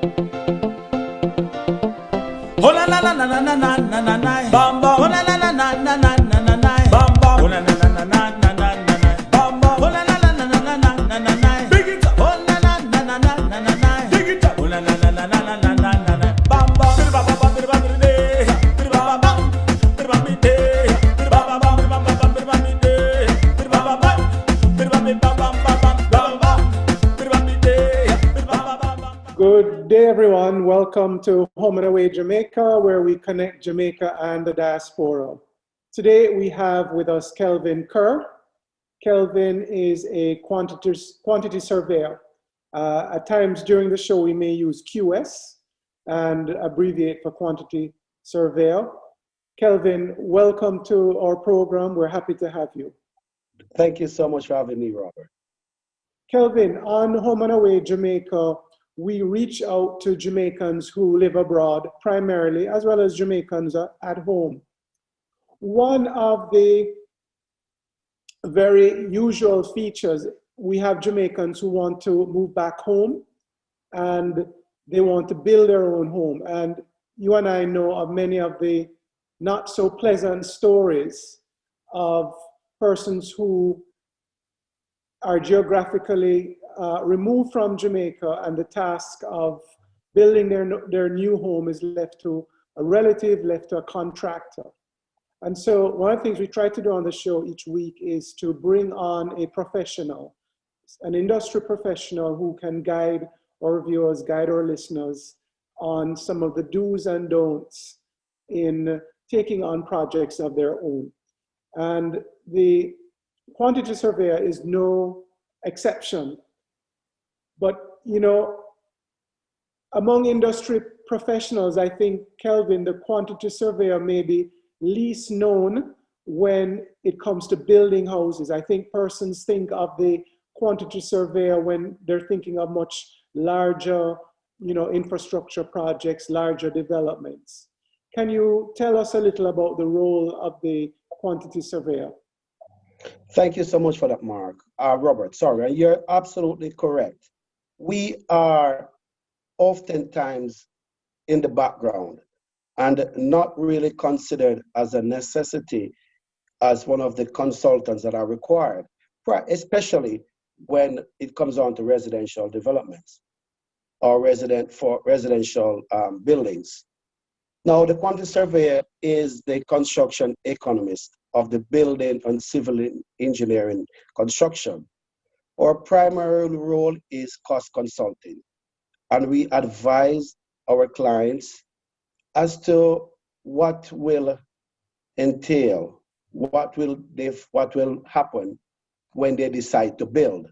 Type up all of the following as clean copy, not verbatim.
Oh la la la la la la la la la la. Bam bam. Oh la la la la la la la la la. Bam bam. Oh la la la la la la la la. Bam bam. Oh la la la la la la la la la. Big it up. Oh la la la la la la la la. Dig it up. Oh la la la la la la la la la. Bam bam. Bir bam bam bir bam bir de. Bir bam bam. Bir bam bir de. Bir bam bam bir bam bam bir bam bir de. Bir bam bam. Bir bam bir bam bam bam bam bam. Bir bam bir de. Bir bam bam bam. Good day, everyone. Welcome to Home and Away Jamaica, where we connect Jamaica and the diaspora. Today, we have with us Kelvin Kerr. Kelvin is a quantity surveyor. At times during the show, we may use QS and abbreviate for quantity surveyor. Kelvin, welcome to our program. We're happy to have you. Thank you so much for having me, Robert. Kelvin, on Home and Away Jamaica, we reach out to Jamaicans who live abroad primarily, as well as Jamaicans at home. One of the very usual features, we have Jamaicans who want to move back home and they want to build their own home. And you and I know of many of the not so pleasant stories of persons who are geographically removed from Jamaica, and the task of building their new home is left to a relative, left to a contractor. And so one of the things we try to do on the show each week is to bring on a professional, an industry professional who can guide our viewers, guide our listeners on some of the do's and don'ts in taking on projects of their own. And the quantity surveyor is no exception. But, you know, among industry professionals, I think, Kelvin, the quantity surveyor may be least known when it comes to building houses. I think persons think of the quantity surveyor when they're thinking of much larger, you know, infrastructure projects, larger developments. Can you tell us a little about the role of the quantity surveyor? Thank you so much for that, Mark. Robert, sorry, and you're absolutely correct. We are oftentimes in the background and not really considered as a necessity as one of the consultants that are required, especially when it comes on to residential developments or residential buildings. Now, the quantity surveyor is the construction economist of the building and civil engineering construction. Our primary role is cost consulting, and we advise our clients as to what will entail, what will happen when they decide to build.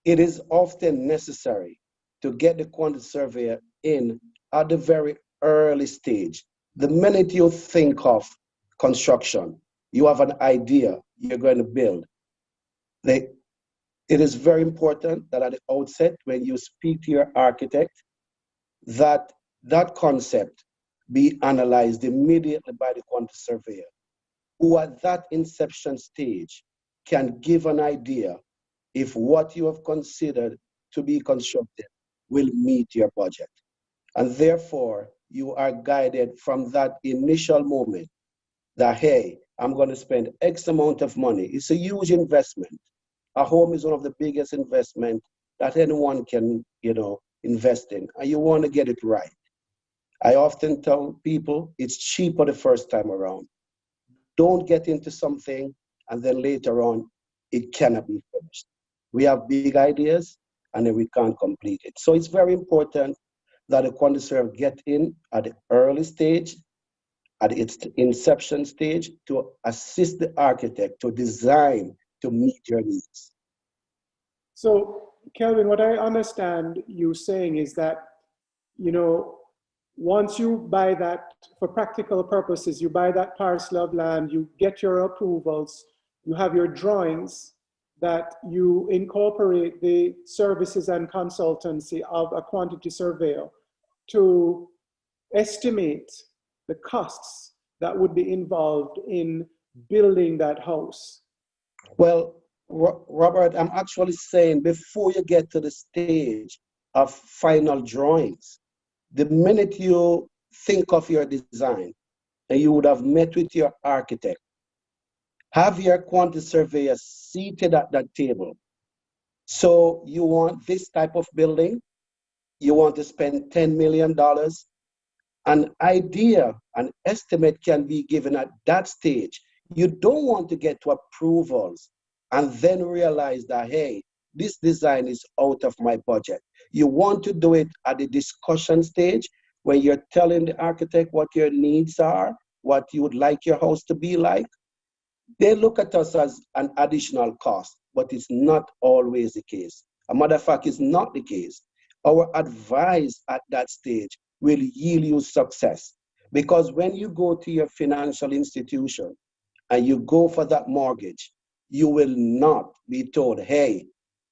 It is often necessary to get the quantity surveyor in at the very early stage. The minute you think of construction, you have an idea you're going to build. It is very important that at the outset, when you speak to your architect, that concept be analyzed immediately by the quantity surveyor, who at that inception stage can give an idea if what you have considered to be constructed will meet your budget. And therefore, you are guided from that initial moment that, hey, I'm going to spend X amount of money. It's a huge investment. A home is one of the biggest investments that anyone can, invest in, and you want to get it right. I often tell people it's cheaper the first time around. Don't get into something and then later on, it cannot be finished. We have big ideas and then we can't complete it. So it's very important that the quantity surveyor get in at the early stage, at its inception stage, to assist the architect to design to meet your needs. So, Kelvin, what I understand you saying is that, once you buy that, for practical purposes, you buy that parcel of land, you get your approvals, you have your drawings, that you incorporate the services and consultancy of a quantity surveyor to estimate the costs that would be involved in building that house. Well, Robert, I'm actually saying before you get to the stage of final drawings. The minute you think of your design, and you would have met with your architect, have your quantity surveyor seated at that table. So you want this type of building, you want to spend $10 million, an idea, an estimate can be given at that stage. You don't want to get to approvals and then realize that, hey, this design is out of my budget. You want to do it at the discussion stage when you're telling the architect what your needs are, what you would like your house to be like. They look at us as an additional cost, but it's not always the case. A matter of fact, it's not the case. Our advice at that stage will yield you success. Because when you go to your financial institution and you go for that mortgage, you will not be told, hey,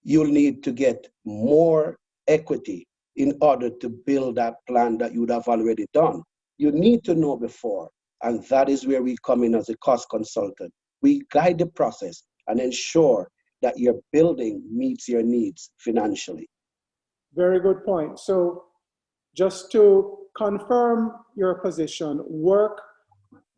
you'll need to get more equity in order to build that plan that you would have already done. You need to know before, and that is where we come in as a cost consultant. We guide the process and ensure that your building meets your needs financially. Very good point. So just to confirm your position,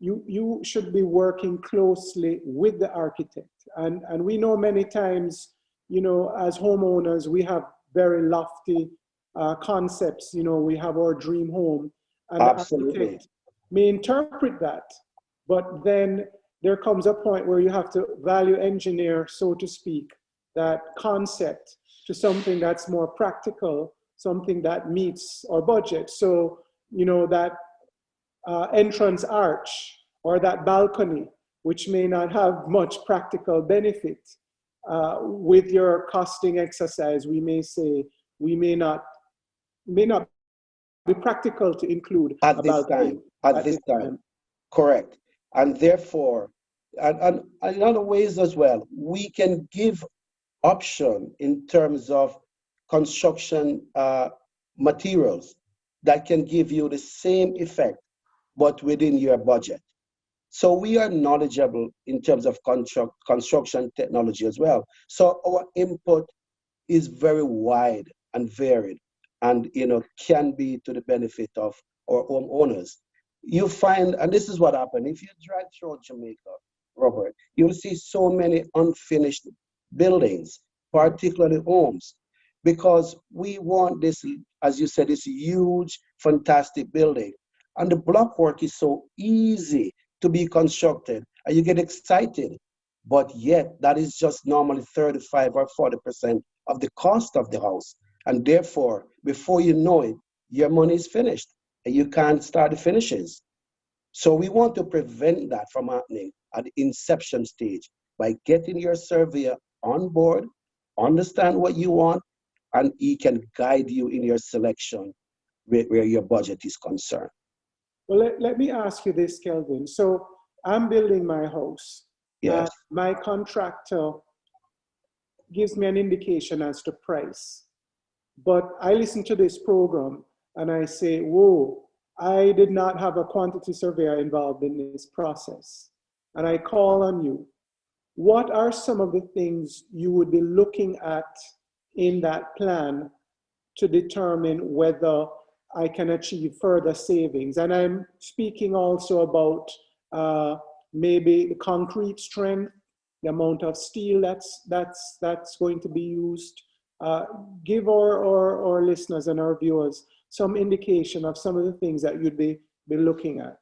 you should be working closely with the architect. And we know many times, you know, as homeowners, we have very lofty concepts. You know, we have our dream home, and Absolutely. the architect may interpret that, but then there comes a point where you have to value engineer, so to speak, that concept to something that's more practical, something that meets our budget. So, you know, that entrance arch or that balcony, which may not have much practical benefit, with your costing exercise, we may say we may not be practical to include At this time. Correct. And therefore, and in other ways as well, we can give option in terms of construction materials that can give you the same effect, but within your budget. So we are knowledgeable in terms of construction technology as well. So our input is very wide and varied, and can be to the benefit of our homeowners. You find, and this is what happened, if you drive through Jamaica, Robert, you'll see so many unfinished buildings, particularly homes, because we want this, as you said, this huge, fantastic building. And the block work is so easy to be constructed, and you get excited. But yet, that is just normally 35 or 40% of the cost of the house. And therefore, before you know it, your money is finished, and you can't start the finishes. So we want to prevent that from happening at the inception stage by getting your surveyor on board, understand what you want, and he can guide you in your selection where your budget is concerned. Well, let me ask you this, Kelvin. So I'm building my house. Yes. My contractor gives me an indication as to price. But I listen to this program and I say, whoa, I did not have a quantity surveyor involved in this process. And I call on you. What are some of the things you would be looking at in that plan to determine whether I can achieve further savings? And I'm speaking also about maybe the concrete strength, the amount of steel that's going to be used. Give our listeners and our viewers some indication of some of the things that you'd be looking at.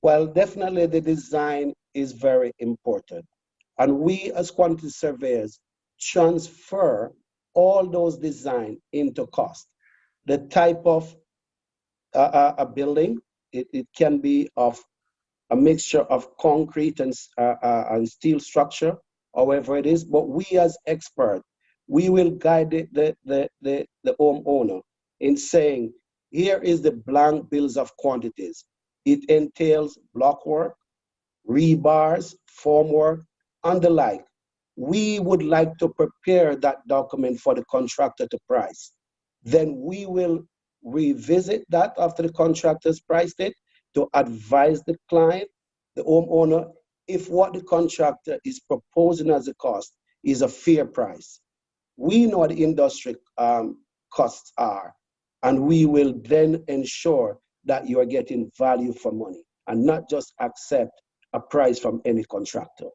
Well, definitely the design is very important. And we as quantity surveyors transfer all those design into cost. The type of a building, it can be of a mixture of concrete and steel structure, however it is. But we as experts, we will guide the homeowner in saying, here is the blank bills of quantities. It entails block work, rebars, formwork, and the like. We would like to prepare that document for the contractor to price. Then we will revisit that after the contractor's priced it to advise the client, the homeowner, if what the contractor is proposing as a cost is a fair price. We know the industry costs are. And we will then ensure that you are getting value for money and not just accept a price from any contractor.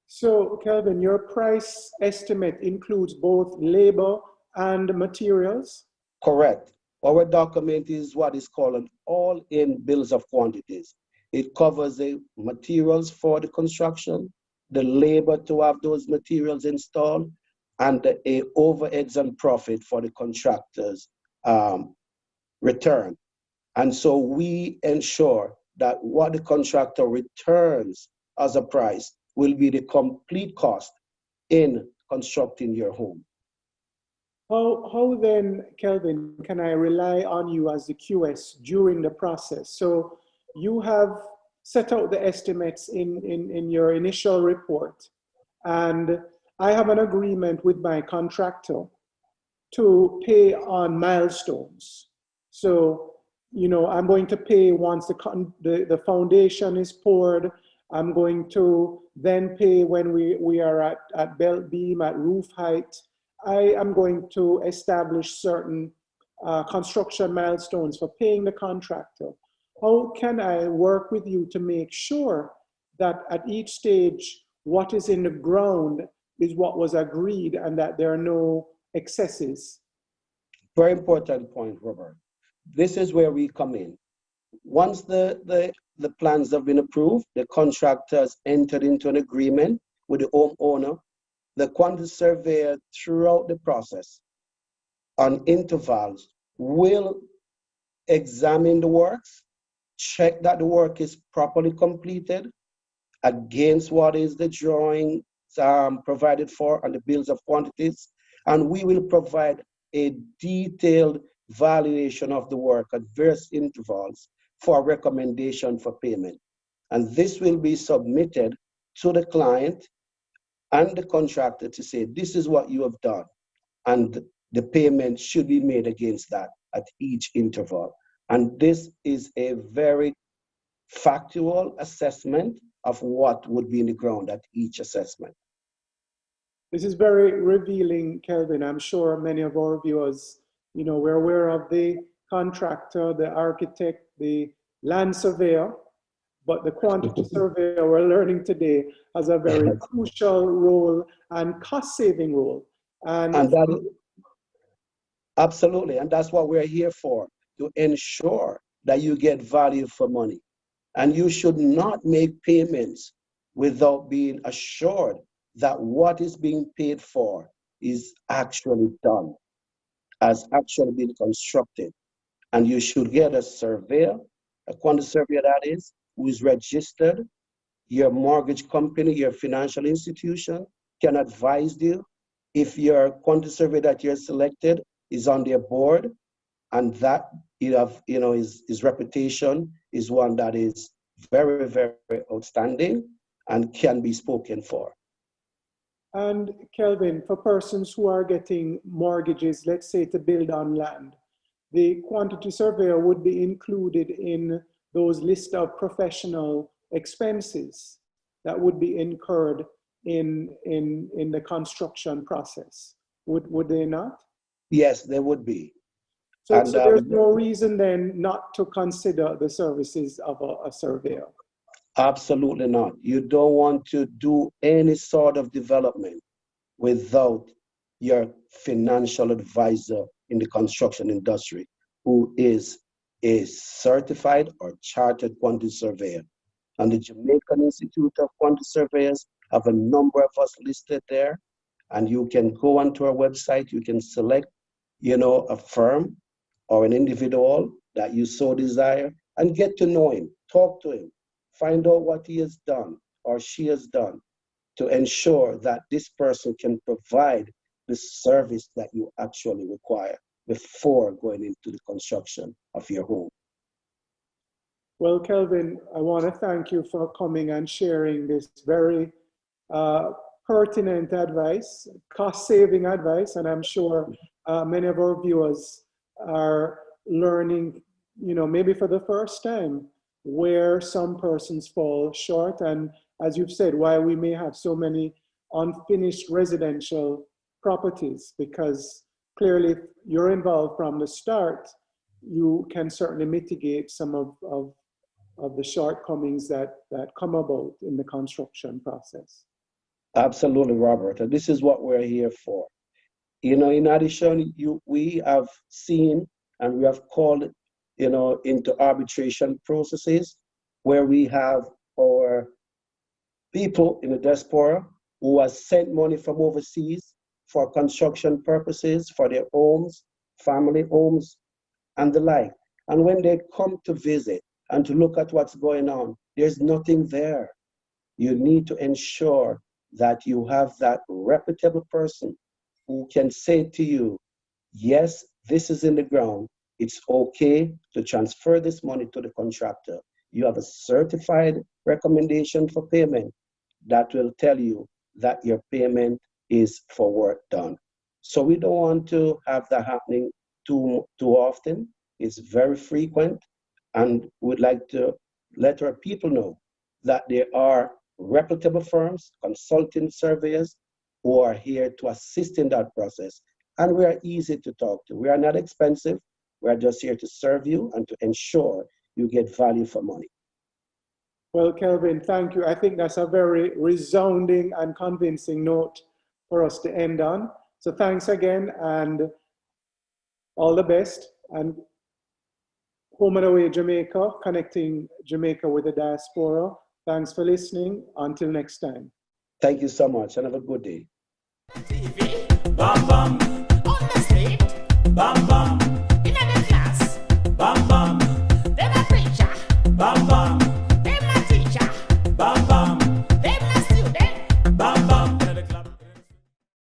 So, Kelvin, your price estimate includes both labor and materials? Correct. Our document is what is called an all-in bills of quantities. It covers the materials for the construction, the labor to have those materials installed, and a overheads and profit for the contractor's return. And so we ensure that what the contractor returns as a price will be the complete cost in constructing your home. How then, Kelvin, can I rely on you as the QS during the process? So you have set out the estimates in your initial report, and I have an agreement with my contractor to pay on milestones. So, you know, I'm going to pay once the foundation is poured. I'm going to then pay when we are at belt beam, at roof height. I am going to establish certain construction milestones for paying the contractor. How can I work with you to make sure that at each stage, what is in the ground is what was agreed and that there are no excesses? Very important point, Robert. This is where we come in. Once the plans have been approved, the contractors entered into an agreement with the homeowner. The quantity surveyor throughout the process on intervals will examine the works, check that the work is properly completed against what is the drawing provided for and the bills of quantities, and we will provide a detailed valuation of the work at various intervals for recommendation for payment. And this will be submitted to the client and the contractor to say, this is what you have done, and the payment should be made against that at each interval. And this is a very factual assessment of what would be in the ground at each assessment. This is very revealing, Kelvin. I'm sure many of our viewers, you know, we're aware of the contractor, the architect, the land surveyor, but the quantity surveyor we're learning today has a very crucial role and cost-saving role. And that, absolutely, and that's what we're here for, to ensure that you get value for money. And you should not make payments without being assured that what is being paid for is actually done, has actually been constructed. And you should get a surveyor, a quantity surveyor that is, who is registered. Your mortgage company, your financial institution can advise you if your quantity surveyor that you're selected is on their board, and that his reputation is one that is very, very outstanding and can be spoken for. And Kelvin, for persons who are getting mortgages, let's say to build on land, the quantity surveyor would be included in those list of professional expenses that would be incurred in the construction process. Would they not? Yes, they would be. So there's no reason then not to consider the services of a surveyor? Absolutely not. You don't want to do any sort of development without your financial advisor in the construction industry, who is a certified or chartered quantity surveyor. And the Jamaican Institute of Quantity Surveyors have a number of us listed there. And you can go onto our website, you can select, a firm or an individual that you so desire and get to know him, talk to him, find out what he has done or she has done to ensure that this person can provide the service that you actually require before going into the construction of your home. Well, Kelvin, I want to thank you for coming and sharing this very pertinent advice, cost-saving advice, and I'm sure many of our viewers are learning, maybe for the first time, where some persons fall short, and as you've said, why we may have so many unfinished residential properties, because clearly, if you're involved from the start, you can certainly mitigate some of the shortcomings that come about in the construction process. Absolutely, Robert. And this is what we're here for. You know, in addition, we have seen and we have called, you know, into arbitration processes where we have our people in the diaspora who has sent money from overseas for construction purposes, for their homes, family homes, and the like. And when they come to visit and to look at what's going on, there's nothing there. You need to ensure that you have that reputable person who can say to you, yes, this is in the ground. It's okay to transfer this money to the contractor. You have a certified recommendation for payment that will tell you that your payment is for work done. So we don't want to have that happening too often. It's very frequent, and we'd like to let our people know that there are reputable firms, consulting surveyors, who are here to assist in that process. And we are easy to talk to. We are not expensive. We are just here to serve you and to ensure you get value for money. Well, Kelvin, thank you. I think that's a very resounding and convincing note for us to end on. So thanks again, and all the best. And Home and Away Jamaica, connecting Jamaica with the diaspora. Thanks for listening. Until next time. Thank you so much, and have a good day. TV, bam bam, on the street, bam bam.